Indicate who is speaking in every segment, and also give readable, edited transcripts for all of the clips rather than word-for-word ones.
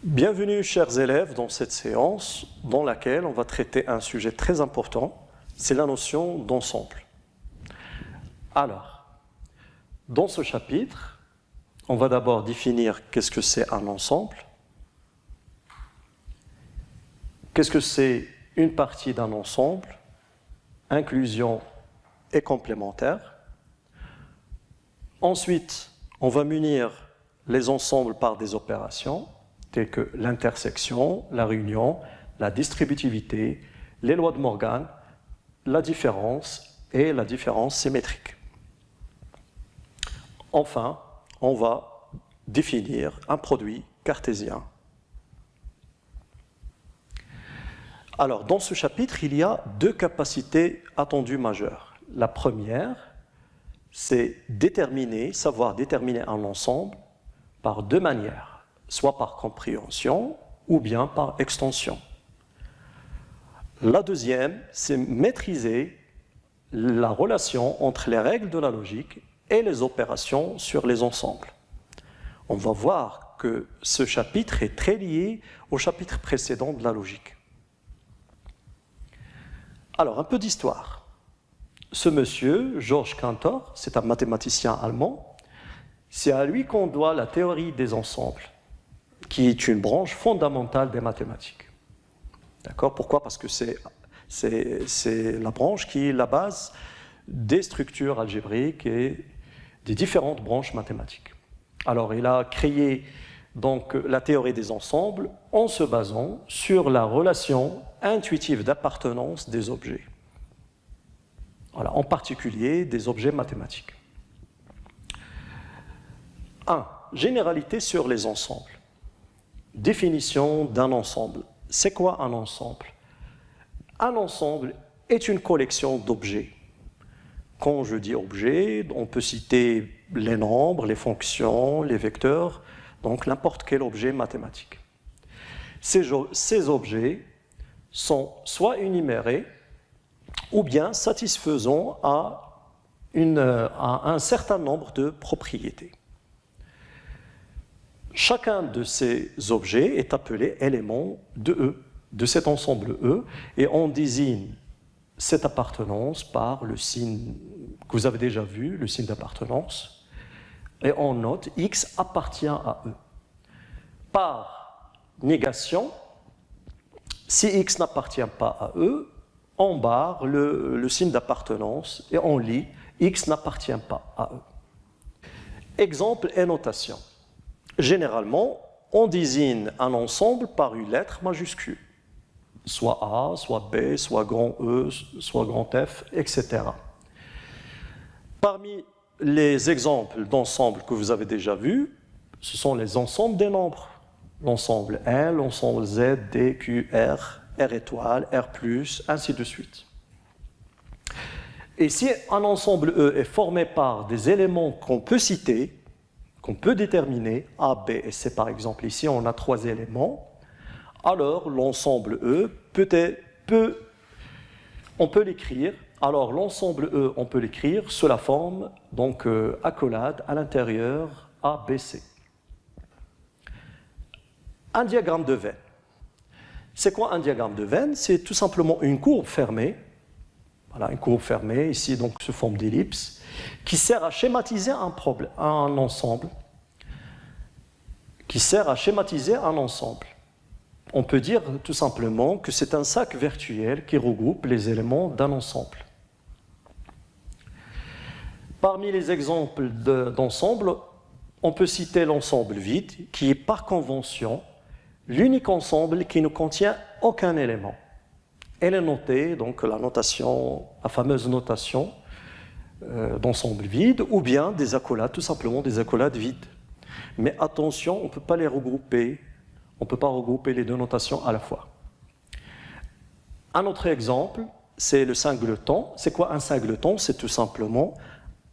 Speaker 1: Bienvenue chers élèves dans cette séance dans laquelle on va traiter un sujet très important, c'est la notion d'ensemble. Alors, dans ce chapitre, on va d'abord définir qu'est-ce que c'est un ensemble, qu'est-ce que c'est une partie d'un ensemble, inclusion et complémentaire. Ensuite, on va munir les ensembles par des opérations telles que l'intersection, la réunion, la distributivité, les lois de Morgan, la différence et la différence symétrique. Enfin, on va définir un produit cartésien. Alors, dans ce chapitre, il y a deux capacités attendues majeures. La première, c'est savoir déterminer un ensemble par deux manières, soit par compréhension ou bien par extension. La deuxième, c'est maîtriser la relation entre les règles de la logique et les opérations sur les ensembles. On va voir que ce chapitre est très lié au chapitre précédent de la logique. Alors, un peu d'histoire. Ce monsieur, Georges Cantor, c'est un mathématicien allemand. C'est à lui qu'on doit la théorie des ensembles, qui est une branche fondamentale des mathématiques. D'accord ? Pourquoi ? Parce que c'est la branche qui est la base des structures algébriques et des différentes branches mathématiques. Alors, il a créé donc la théorie des ensembles en se basant sur la relation intuitive d'appartenance des objets. Voilà, en particulier des objets mathématiques. 1. Généralité sur les ensembles. Définition d'un ensemble. C'est quoi un ensemble? Un ensemble est une collection d'objets. Quand je dis objet, on peut citer les nombres, les fonctions, les vecteurs, donc n'importe quel objet mathématique. Ces objets sont soit énumérés ou bien satisfaisant à un certain nombre de propriétés. Chacun de ces objets est appelé élément de E, de cet ensemble E, et on désigne cette appartenance par le signe que vous avez déjà vu, le signe d'appartenance, et on note X appartient à E. Par négation, si X n'appartient pas à E, on barre le signe d'appartenance et on lit X n'appartient pas à E. Exemple et notation. Généralement, on désigne un ensemble par une lettre majuscule, soit A, soit B, soit grand E, soit grand F, etc. Parmi les exemples d'ensembles que vous avez déjà vus, ce sont les ensembles des nombres. L'ensemble L, l'ensemble Z, D, Q, R, R étoile, R+, ainsi de suite. Et si un ensemble E est formé par des éléments qu'on peut citer, qu'on peut déterminer, A, B et C par exemple, ici on a 3 éléments, alors l'ensemble E on peut l'écrire, alors l'ensemble E on peut l'écrire sous la forme donc accolade à l'intérieur A, B, C. Un diagramme de veine. C'est quoi un diagramme de veine? C'est tout simplement une courbe fermée, voilà, une courbe fermée, ici donc sous forme d'ellipse, qui sert à schématiser un ensemble. On peut dire tout simplement que c'est un sac virtuel qui regroupe les éléments d'un ensemble. Parmi les exemples d'ensemble, on peut citer l'ensemble vide, qui est par convention l'unique ensemble qui ne contient aucun élément. Elle est notée, donc la fameuse notation d'ensemble vide, ou bien des accolades, tout simplement des accolades vides. Mais attention, on ne peut pas les regrouper, on ne peut pas regrouper les deux notations à la fois. Un autre exemple, c'est le singleton. C'est quoi un singleton? C'est tout simplement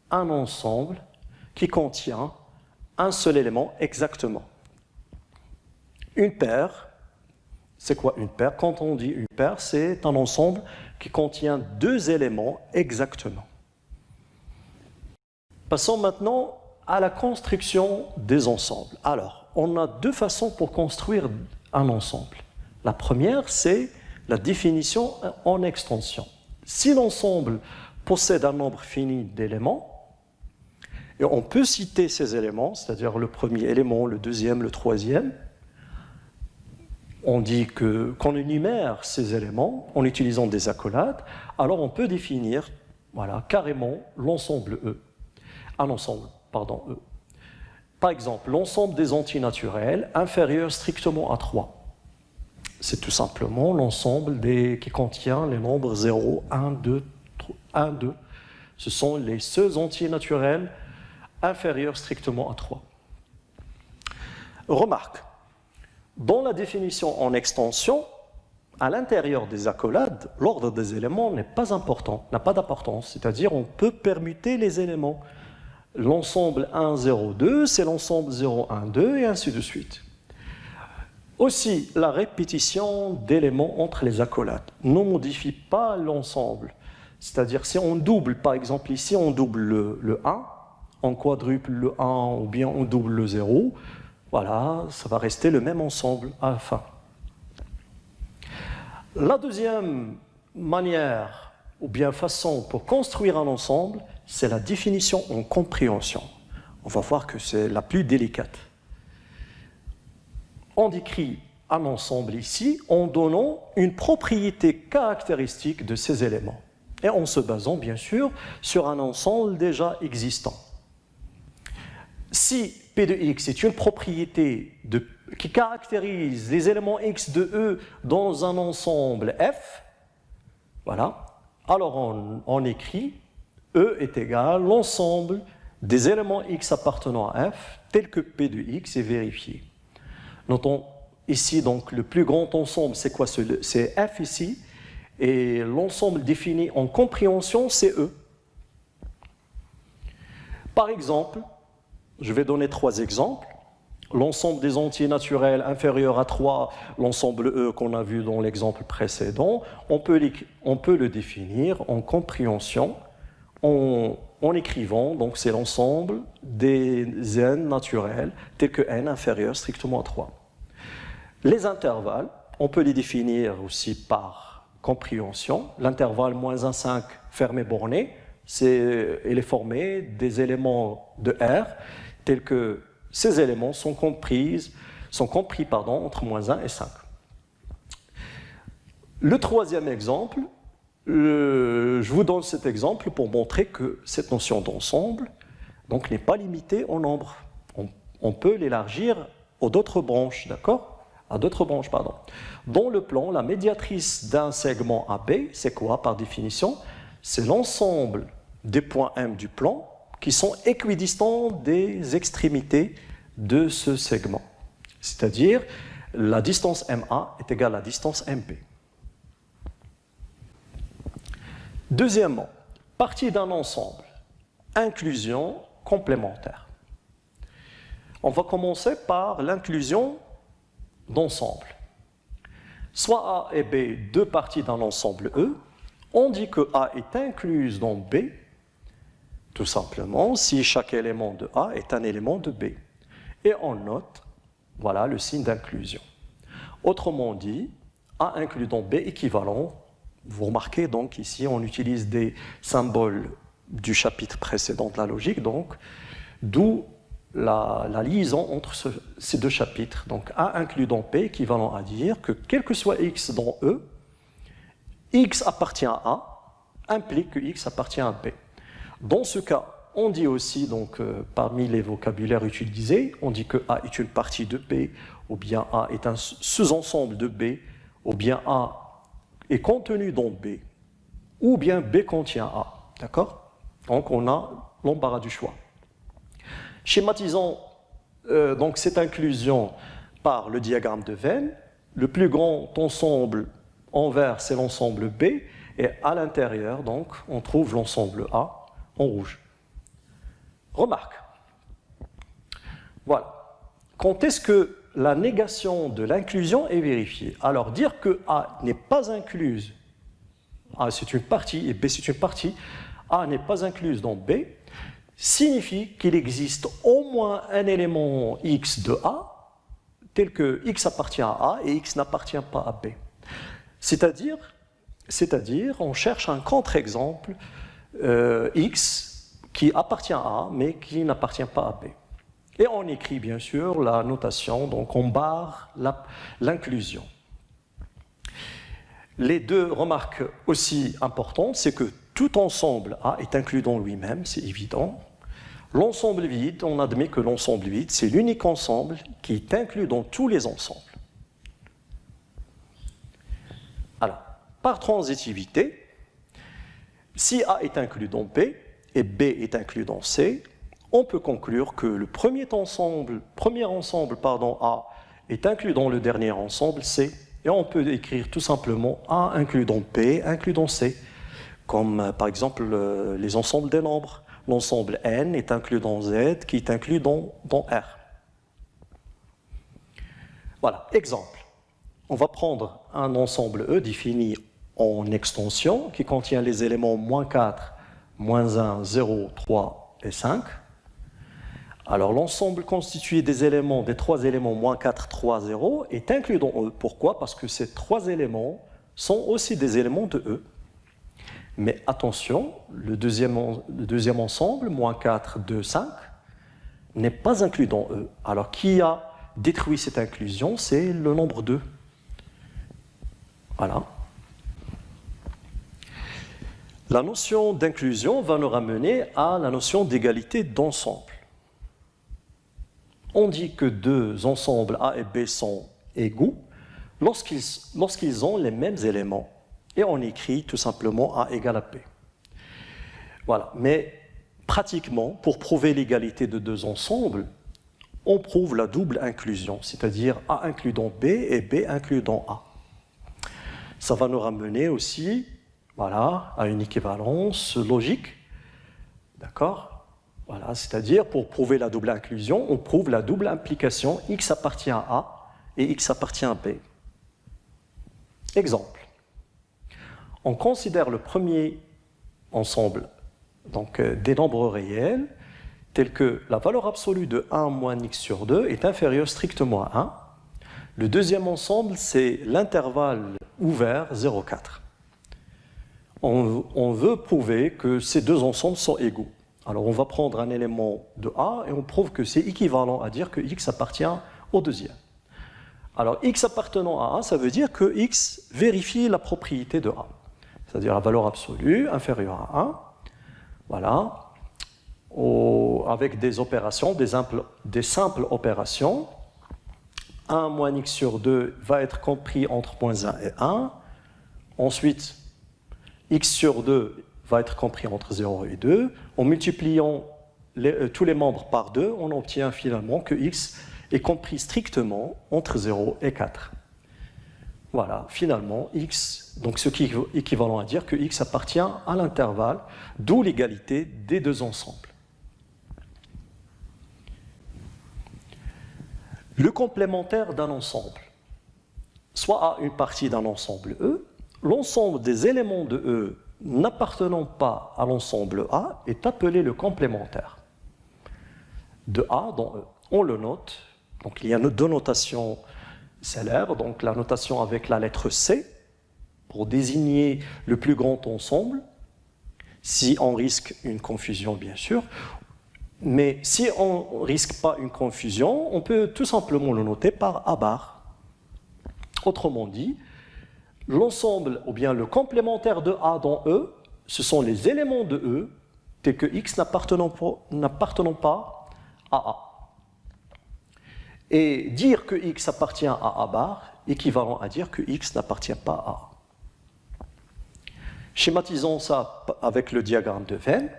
Speaker 1: un ensemble qui contient un seul élément exactement. Une paire, c'est quoi une paire? Quand on dit une paire, c'est un ensemble qui contient 2 éléments exactement. Passons maintenant à la construction des ensembles. Alors, on a deux façons pour construire un ensemble. La première, c'est la définition en extension. Si l'ensemble possède un nombre fini d'éléments, et on peut citer ces éléments, c'est-à-dire le premier élément, le deuxième, le troisième, on dit qu'on énumère ces éléments en utilisant des accolades, alors on peut définir carrément l'ensemble E. Un ensemble, pardon, E. Par exemple, l'ensemble des antinaturels inférieur strictement à 3. C'est tout simplement l'ensemble qui contient les nombres 0, 1, 2, 1, 2. Ce sont les seuls antinaturels inférieurs strictement à 3. Remarque, dans la définition en extension, à l'intérieur des accolades, l'ordre des éléments n'est pas important, n'a pas d'importance, c'est-à-dire on peut permuter les éléments. L'ensemble 1, 0, 2, c'est l'ensemble 0, 1, 2, et ainsi de suite. Aussi, la répétition d'éléments entre les accolades ne modifie pas l'ensemble. C'est-à-dire, si on double, par exemple ici, on double le 1, on quadruple le 1 ou bien on double le 0, voilà, ça va rester le même ensemble à la fin. La deuxième manière ou bien façon pour construire un ensemble, c'est la définition en compréhension. On va voir que c'est la plus délicate. On décrit un ensemble ici en donnant une propriété caractéristique de ces éléments et en se basant bien sûr sur un ensemble déjà existant. Si P de x est une propriété qui caractérise les éléments x de E dans un ensemble F, voilà, alors on écrit E est égal à l'ensemble des éléments x appartenant à F tel que P de x est vérifié. Notons ici donc le plus grand ensemble, c'est quoi? C'est F ici, et l'ensemble défini en compréhension, c'est E. Par exemple, je vais donner 3 exemples. L'ensemble des entiers naturels inférieur à 3, l'ensemble E qu'on a vu dans l'exemple précédent, on peut le définir en compréhension en écrivant, donc c'est l'ensemble des n naturels tels que n inférieur strictement à 3. Les intervalles, on peut les définir aussi par compréhension. L'intervalle -1, 5 fermé borné, il est formé des éléments de R tels que ces éléments sont compris entre -1 et 5. Le troisième exemple, je vous donne cet exemple pour montrer que cette notion d'ensemble n'est pas limitée au nombre. On peut l'élargir aux d'autres branches, d'accord? À d'autres branches, pardon. Dans le plan, la médiatrice d'un segment AB, c'est quoi par définition? C'est l'ensemble des points M du plan qui sont équidistants des extrémités de ce segment. C'est-à-dire, la distance MA est égale à la distance MP. Deuxièmement, partie d'un ensemble, inclusion complémentaire. On va commencer par l'inclusion d'ensemble. Soit A et B, deux parties d'un ensemble E, on dit que A est incluse dans B, tout simplement, si chaque élément de A est un élément de B. Et on note, voilà, le signe d'inclusion. Autrement dit, A inclus dans B équivalent. Vous remarquez donc ici, on utilise des symboles du chapitre précédent de la logique, donc, d'où la liaison entre ces deux chapitres. Donc, A inclus dans P équivalent à dire que quel que soit X dans E, X appartient à A, implique que X appartient à B. Dans ce cas, on dit aussi, donc, parmi les vocabulaires utilisés, on dit que A est une partie de B, ou bien A est un sous-ensemble de B, ou bien A est contenu dans B, ou bien B contient A. D'accord? Donc, on a l'embarras du choix. Schématisons donc cette inclusion par le diagramme de Venn. Le plus grand ensemble en vert, c'est l'ensemble B, et à l'intérieur, donc, on trouve l'ensemble A en rouge. Remarque. Voilà. Quand est-ce que la négation de l'inclusion est vérifiée? Alors, dire que A n'est pas incluse, A c'est une partie et B c'est une partie, A n'est pas incluse dans B, signifie qu'il existe au moins un élément X de A tel que x appartient à A et x n'appartient pas à B. C'est-à-dire, on cherche un contre-exemple x qui appartient à A mais qui n'appartient pas à B. Et on écrit bien sûr la notation, donc on barre l'inclusion. Les deux remarques aussi importantes, c'est que tout ensemble A est inclus dans lui-même, c'est évident. L'ensemble vide, on admet que l'ensemble vide, c'est l'unique ensemble qui est inclus dans tous les ensembles. Alors, par transitivité, si A est inclus dans B et B est inclus dans C, on peut conclure que le premier ensemble A est inclus dans le dernier ensemble C, et on peut écrire tout simplement A inclus dans B, inclus dans C, comme par exemple les ensembles des nombres. L'ensemble N est inclus dans Z, qui est inclus dans R. Voilà, exemple. On va prendre un ensemble E défini en extension qui contient les éléments -4, -1, 0, 3 et 5. Alors l'ensemble constitué des trois éléments -4, 3, 0 est inclus dans E. Pourquoi? Parce que ces trois éléments sont aussi des éléments de E. Mais attention, le deuxième ensemble, -4, 2, 5, n'est pas inclus dans E. Alors qui a détruit cette inclusion? C'est le nombre 2. Voilà. La notion d'inclusion va nous ramener à la notion d'égalité d'ensemble. On dit que deux ensembles A et B sont égaux lorsqu'ils ont les mêmes éléments. Et on écrit tout simplement A égale à B. Voilà. Mais pratiquement, pour prouver l'égalité de deux ensembles, on prouve la double inclusion, c'est-à-dire A inclus dans B et B inclus dans A. Ça va nous ramener aussi, voilà, à une équivalence logique. D'accord? Voilà, c'est-à-dire, pour prouver la double inclusion, on prouve la double implication X appartient à A et X appartient à B. Exemple. On considère le premier ensemble donc, des nombres réels tels que la valeur absolue de 1 moins x sur 2 est inférieure strictement à 1. Le deuxième ensemble, c'est l'intervalle ouvert 0,4. On veut prouver que ces deux ensembles sont égaux. Alors on va prendre un élément de A et on prouve que c'est équivalent à dire que x appartient au deuxième. Alors x appartenant à A, ça veut dire que x vérifie la propriété de A. C'est-à-dire la valeur absolue inférieure à 1, voilà, avec des opérations, des simples opérations. 1 moins x sur 2 va être compris entre -1 et 1. Ensuite, x sur 2 va être compris entre 0 et 2. En multipliant tous les membres par 2, on obtient finalement que x est compris strictement entre 0 et 4. Voilà, finalement, x, donc ce qui est équivalent à dire que x appartient à l'intervalle, d'où l'égalité des deux ensembles. Le complémentaire d'un ensemble, soit à une partie d'un ensemble E, l'ensemble des éléments de E n'appartenant pas à l'ensemble A est appelé le complémentaire de A dans E. On le note, donc il y a deux notations célèbres, donc la notation avec la lettre C pour désigner le plus grand ensemble, si on risque une confusion bien sûr, mais si on ne risque pas une confusion, on peut tout simplement le noter par A bar. Autrement dit, l'ensemble, ou bien le complémentaire de A dans E, ce sont les éléments de E, tels que X n'appartenant pas à A. Et dire que X appartient à A bar, équivalent à dire que X n'appartient pas à A. Schématisons ça avec le diagramme de Venn.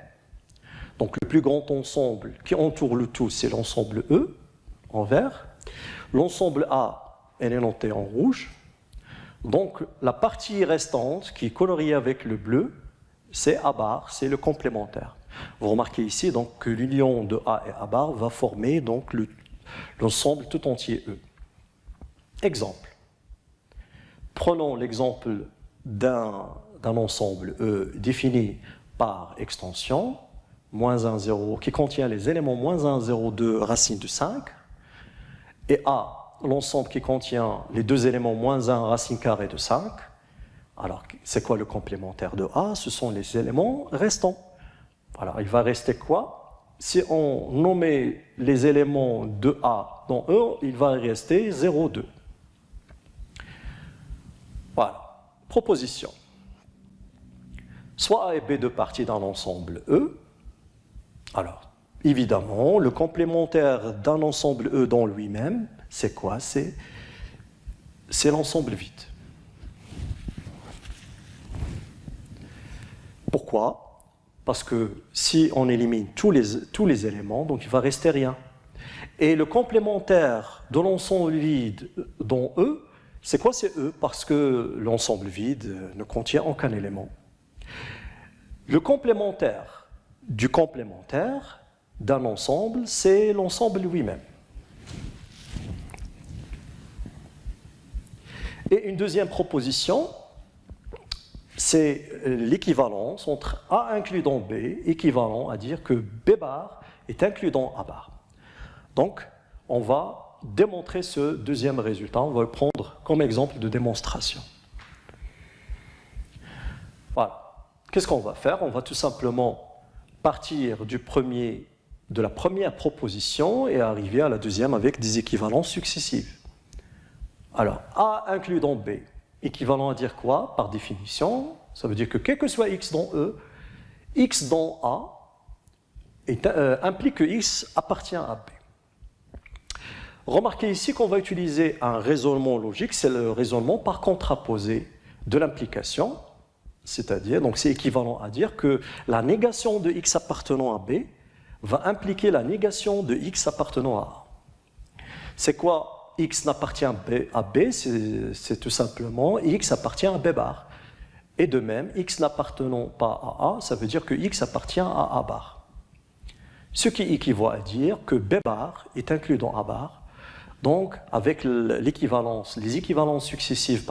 Speaker 1: Donc le plus grand ensemble qui entoure le tout, c'est l'ensemble E, en vert. L'ensemble A, elle est notée en rouge. Donc la partie restante, qui est coloriée avec le bleu, c'est A bar, c'est le complémentaire. Vous remarquez ici donc, que l'union de A et A bar va former donc, l'ensemble tout entier E. Exemple. Prenons l'exemple d'un ensemble E défini par extension, -1, 0, qui contient les éléments -1, 0, 2, racine de 5, et A l'ensemble qui contient les deux éléments moins 1 racine carrée de 5. Alors, c'est quoi le complémentaire de A? Ce sont les éléments restants. Alors, il va rester quoi? Si on nommait les éléments de A dans E, il va rester 0, 2. Voilà. Proposition. Soit A et B deux parties d'un ensemble E. Alors, évidemment, le complémentaire d'un ensemble E dans lui-même, c'est quoi? C'est l'ensemble vide. Pourquoi? Parce que si on élimine tous les éléments, donc il ne va rester rien. Et le complémentaire de l'ensemble vide dans E, c'est quoi? C'est E, parce que l'ensemble vide ne contient aucun élément. Le complémentaire du complémentaire d'un ensemble, c'est l'ensemble lui-même. Et une deuxième proposition, c'est l'équivalence entre A inclus dans B, équivalent à dire que B bar est inclus dans A bar. Donc, on va démontrer ce deuxième résultat. On va le prendre comme exemple de démonstration. Voilà. Qu'est-ce qu'on va faire? On va tout simplement partir de la première proposition et arriver à la deuxième avec des équivalences successives. Alors, A inclus dans B, équivalent à dire quoi? Par définition, ça veut dire que quel que soit x dans E, x dans A implique que x appartient à B. Remarquez ici qu'on va utiliser un raisonnement logique, c'est le raisonnement par contraposé de l'implication, c'est-à-dire, donc c'est équivalent à dire que la négation de x appartenant à B va impliquer la négation de x appartenant à A. C'est quoi x n'appartient à B? C'est tout simplement x appartient à B bar. Et de même, x n'appartenant pas à A, ça veut dire que x appartient à A bar. Ce qui équivaut à dire que B bar est inclus dans A bar. Donc, avec les équivalences successives,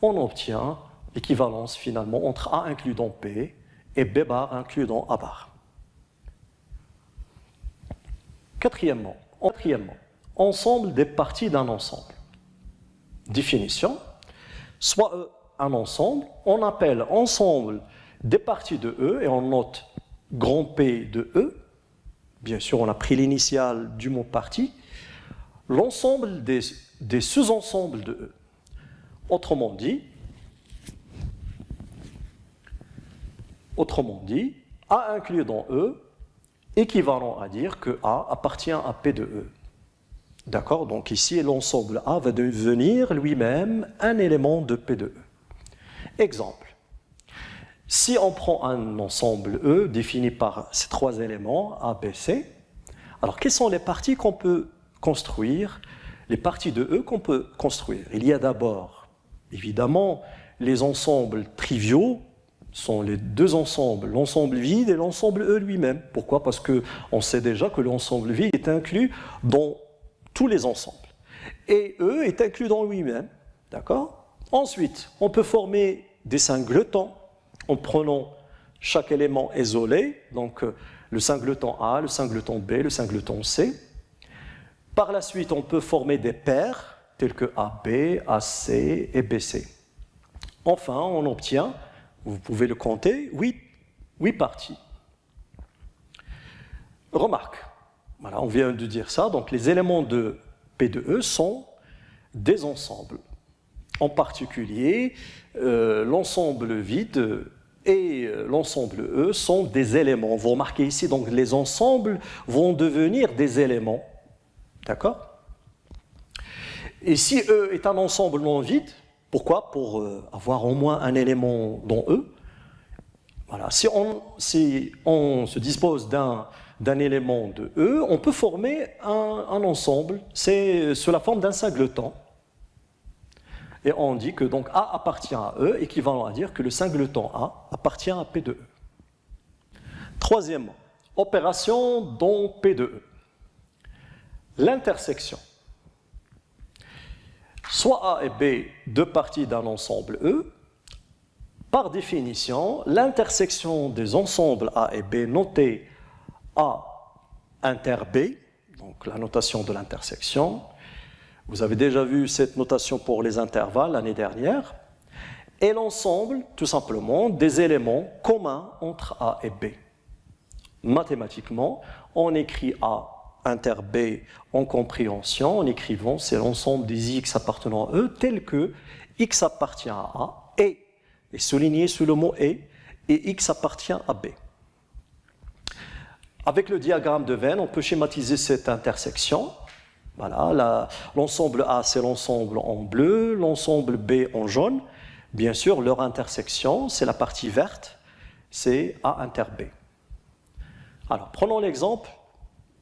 Speaker 1: on obtient l'équivalence finalement entre A inclus dans B et B bar inclus dans A bar. Quatrièmement, ensemble des parties d'un ensemble. Définition, soit E un ensemble, on appelle ensemble des parties de E et on note grand P de E. Bien sûr, on a pris l'initiale du mot partie. L'ensemble des sous-ensembles de E. Autrement dit, A inclus dans E, équivalent à dire que A appartient à P de E. D'accord? Donc ici, l'ensemble A va devenir lui-même un élément de P de E. Exemple. Si on prend un ensemble E défini par ces trois éléments, A, B, C, alors quelles sont les parties qu'on peut construire, les parties de E qu'on peut construire? Il y a d'abord, évidemment, les ensembles triviaux sont les deux ensembles, l'ensemble vide et l'ensemble E lui-même. Pourquoi? Parce qu'on sait déjà que l'ensemble vide est inclus dans tous les ensembles. Et E est inclus dans lui-même. D'accord? Ensuite, on peut former des singletons en prenant chaque élément isolé, donc le singleton A, le singleton B, le singleton C. Par la suite, on peut former des paires telles que AB, AC et BC. Enfin, on obtient, vous pouvez le compter, 8 parties. Remarque, voilà, on vient de dire ça, donc les éléments de P de E sont des ensembles. En particulier, l'ensemble vide et l'ensemble E sont des éléments. Vous remarquez ici, donc les ensembles vont devenir des éléments. D'accord? Et si E est un ensemble non vide, pourquoi? Pour avoir au moins un élément dans E. Voilà. Si on se dispose d'un élément de E, on peut former un ensemble. C'est sous la forme d'un singleton. Et on dit que donc A appartient à E, équivalent à dire que le singleton A appartient à P de E. Troisièmement, opération dans P de E. L'intersection. Soit A et B, deux parties d'un ensemble E. Par définition, l'intersection des ensembles A et B notés A inter B, donc la notation de l'intersection, Vous avez déjà vu cette notation pour les intervalles l'année dernière. Et l'ensemble, tout simplement, des éléments communs entre A et B. Mathématiquement, on écrit A inter B en compréhension en écrivant c'est l'ensemble des X appartenant à E tel que X appartient à A et souligné sous le mot et X appartient à B. Avec le diagramme de Venn, on peut schématiser cette intersection. Voilà, l'ensemble A, c'est l'ensemble en bleu, l'ensemble B en jaune. Bien sûr, leur intersection, c'est la partie verte, c'est A inter B. Alors, prenons l'exemple.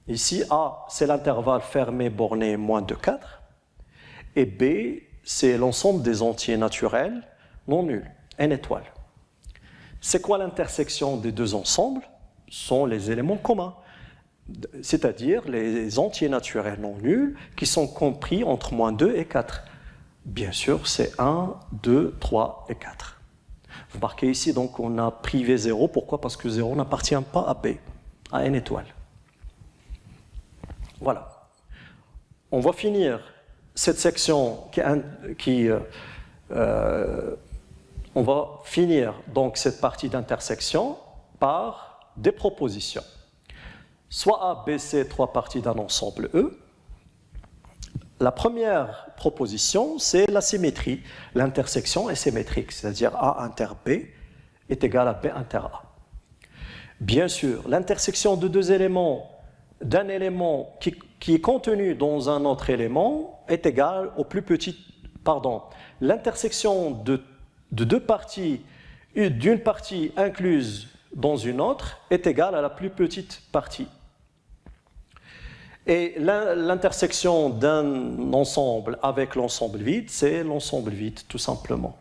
Speaker 1: Ici, A, c'est l'intervalle fermé borné moins de 4. Et B, c'est l'ensemble des entiers naturels non nuls, n étoiles. C'est quoi l'intersection des deux ensembles? Ce sont les éléments communs, c'est-à-dire les entiers naturels non nuls qui sont compris entre moins 2 et 4. Bien sûr, c'est 1, 2, 3 et 4. Vous marquez ici, donc, on a privé 0. Pourquoi? Parce que 0 n'appartient pas à B, à n étoiles. Voilà. On va finir cette section on va finir donc cette partie d'intersection par des propositions. Soit A, B, C, trois parties d'un ensemble E. La première proposition, c'est la symétrie. L'intersection est symétrique, c'est-à-dire A inter B est égal à B inter A. Bien sûr, l'intersection de deux éléments, d'un élément qui est contenu dans un autre élément, est égale au plus petit... Pardon, l'intersection de deux parties, d'une partie incluse dans une autre, est égale à la plus petite partie. Et l'intersection d'un ensemble avec l'ensemble vide, c'est l'ensemble vide, tout simplement.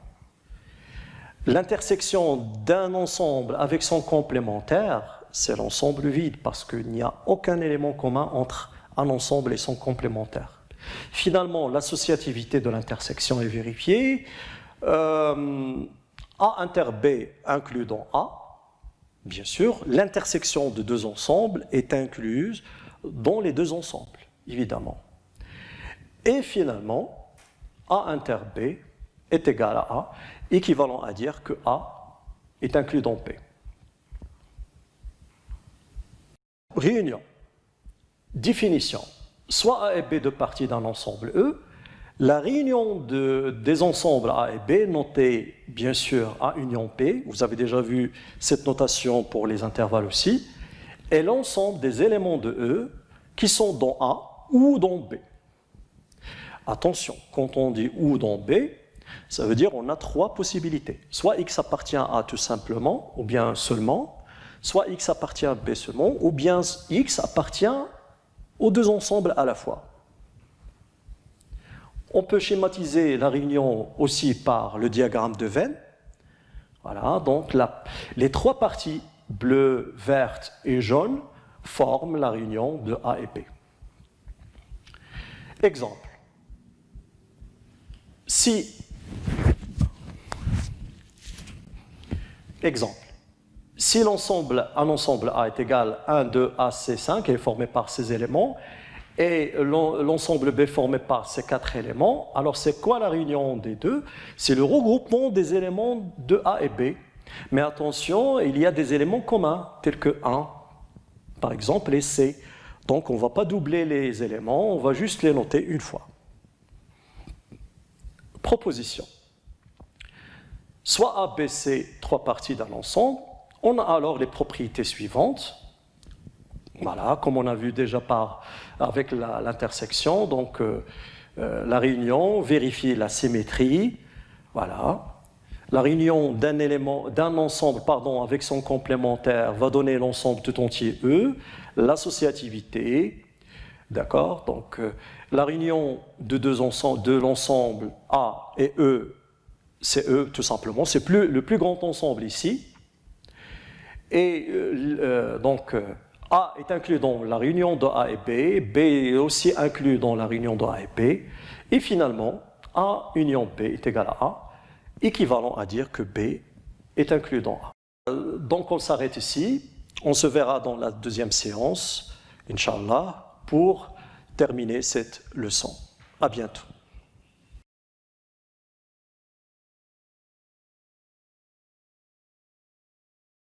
Speaker 1: L'intersection d'un ensemble avec son complémentaire, c'est l'ensemble vide, parce qu'il n'y a aucun élément commun entre un ensemble et son complémentaire. Finalement, l'associativité de l'intersection est vérifiée. A inter B inclus dans A, bien sûr, l'intersection de deux ensembles est incluse dans les deux ensembles, évidemment. Et finalement, A inter B est égal à A, équivalent à dire que A est inclus dans B. Réunion. Définition. Soit A et B deux parties d'un ensemble E, la réunion des ensembles A et B, notée bien sûr A union P, vous avez déjà vu cette notation pour les intervalles aussi, est l'ensemble des éléments de E qui sont dans A ou dans B. Attention, quand on dit ou dans B, ça veut dire qu'on a trois possibilités. Soit X appartient à A tout simplement, ou bien seulement, soit X appartient à B seulement, ou bien X appartient aux deux ensembles à la fois. On peut schématiser la réunion aussi par le diagramme de Venn. Voilà, donc les trois parties bleu, verte et jaune forment la réunion de A et B. Exemple. Si un ensemble A est égal à 1, 2, A, C, 5, et est formé par ces éléments, et l'ensemble B formé par ces quatre éléments, alors c'est quoi la réunion des deux? C'est le regroupement des éléments de A et B. Mais attention, il y a des éléments communs, tels que 1, par exemple, et C. Donc on ne va pas doubler les éléments, on va juste les noter une fois. Proposition. Soit A, B, C, trois parties d'un ensemble, on a alors les propriétés suivantes. Voilà, comme on a vu déjà avec l'intersection, donc la réunion vérifie la symétrie. Voilà. La réunion d'un ensemble avec son complémentaire va donner l'ensemble tout entier E, l'associativité, d'accord? Donc la réunion de l'ensemble A et E, c'est E tout simplement, c'est le plus grand ensemble ici. Et donc A est inclus dans la réunion de A et B, B est aussi inclus dans la réunion de A et B, et finalement A union B est égal à A, équivalent à dire que B est inclus dans A. Donc on s'arrête ici, on se verra dans la deuxième séance, Inch'Allah, pour terminer cette leçon. À bientôt.